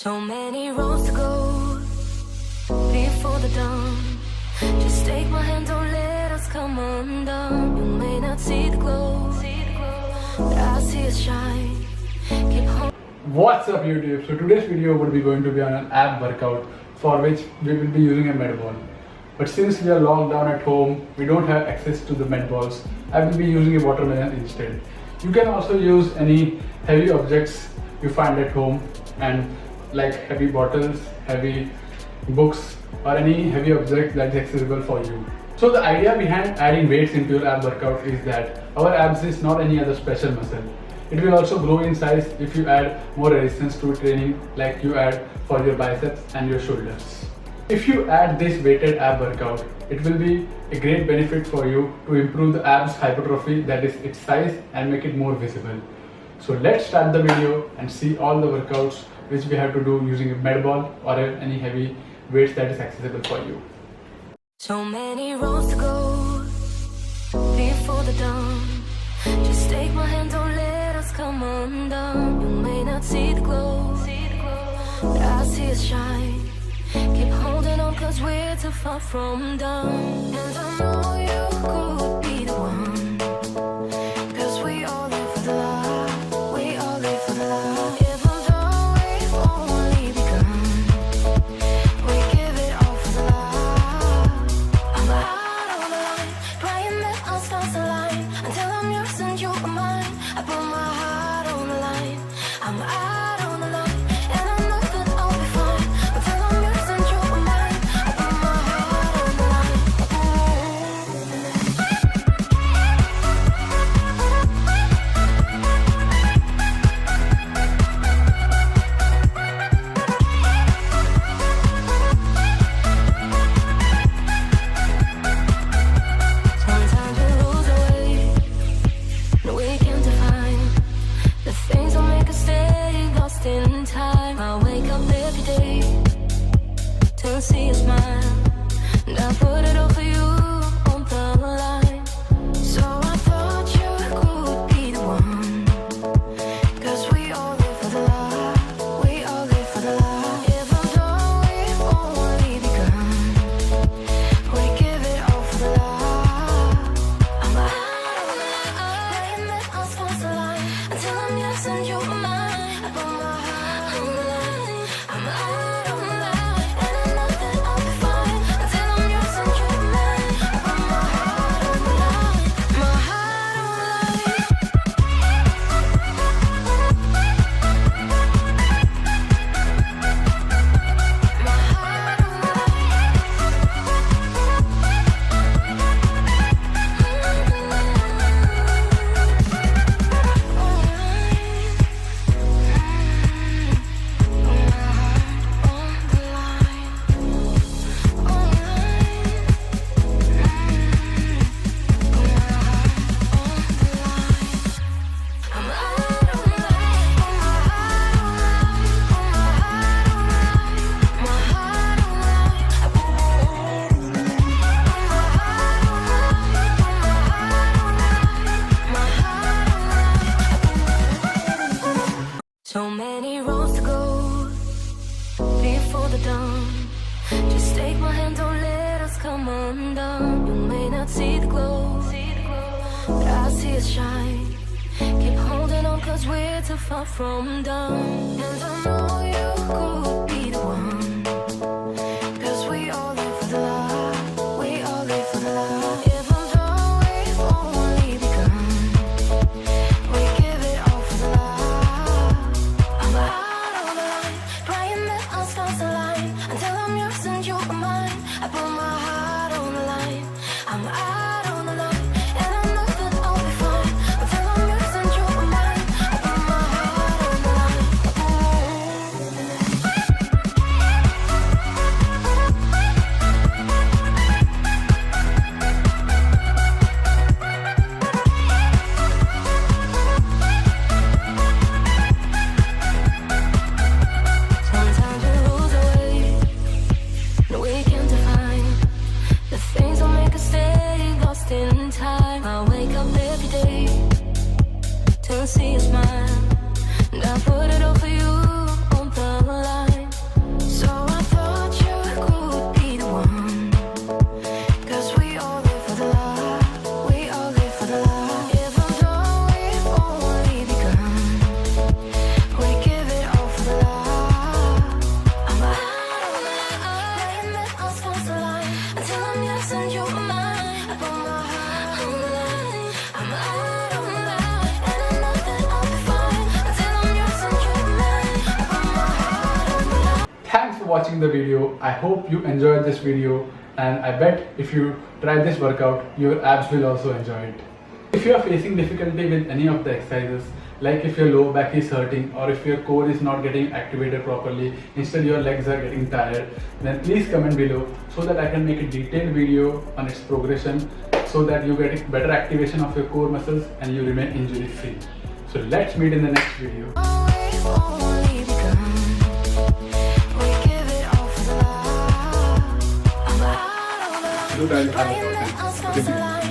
So many roads to go before the dawn. Just take my hand, don't let us come undone. You may not see the glow, but I see it shine. Keep holding. What's up YouTube? So today's video would be going to be on an ab workout for which we will be using a med ball. But since we are locked down at home, we don't have access to the med balls. I will be using a watermelon instead. You can also use any heavy objects you find at home, and like heavy bottles, heavy books, or any heavy object that is accessible for you. So the idea behind adding weights into your ab workout is that our abs is not any other special muscle. It will also grow in size if you add more resistance to training like you add for your biceps and your shoulders. If you add this weighted ab workout, it will be a great benefit for you to improve the abs hypertrophy, that is its size, and make it more visible. So let's start the video and see all the workouts which we have to do using a med ball or any heavy weights that is accessible for you. So many roads to go before the dawn. Just take my hand, don't let us come undone. You may not see the glow, but I see it shine. Keep holding on, cause we're too far from done. And I know you could be the one, cause we all live for the love. We all live for the love. Even though we've only begun, we give it all for the love. I'm out on the line, praying that our stars align. Until I'm yours and you are mine, I put my heart on the line. I'm out on the line, and I know that I'll be fine. Until I'm yours and you are mine, I put my heart on the line. Sometimes we lose our way, no we can't define the things that make us stay lost in time. I wake up every day to see a smile, and I put it all for you on the line. So I thought you could be the one, cause we all live for the love. We all live for the love. Even though we've only begun, we give it all for the love. I'm out on the line, praying that our stars align. Until I'm yours and you are mine, I put my heart on the line. I'm out on the line, and I know that I'll be fine. Until I'm yours and you are mine, I put my heart on the line. My heart on the line. My heart on the So many roads to go before the dawn. Just take my hand, don't let us come undone. You may not see the glow, but I see it shine. Keep holding on, cause we're too far from done. And I know you could be the one, cause we all live for the love. We all live for the love. Even though we've only begun, we give it all for the love. I'm out on the line, praying that our stars align. Until I'm yours and you are mine, I put my heart on the line. I'm out on the line, and I know that I'll be fine. Until I'm yours and you are mine, I put my heart on the line. watching the video. I hope you enjoyed this video, and I bet if you try this workout, your abs will also enjoy it. If you are facing difficulty with any of the exercises, like if your lower back is hurting or if your core is not getting activated properly, instead your legs are getting tired, then please comment below so that I can make a detailed video on its progression so that you get better activation of your core muscles and you remain injury free. So let's meet in the next video. We've only begun. We give it all for love. I'm out of love. Do that. Playing the Oscars alive.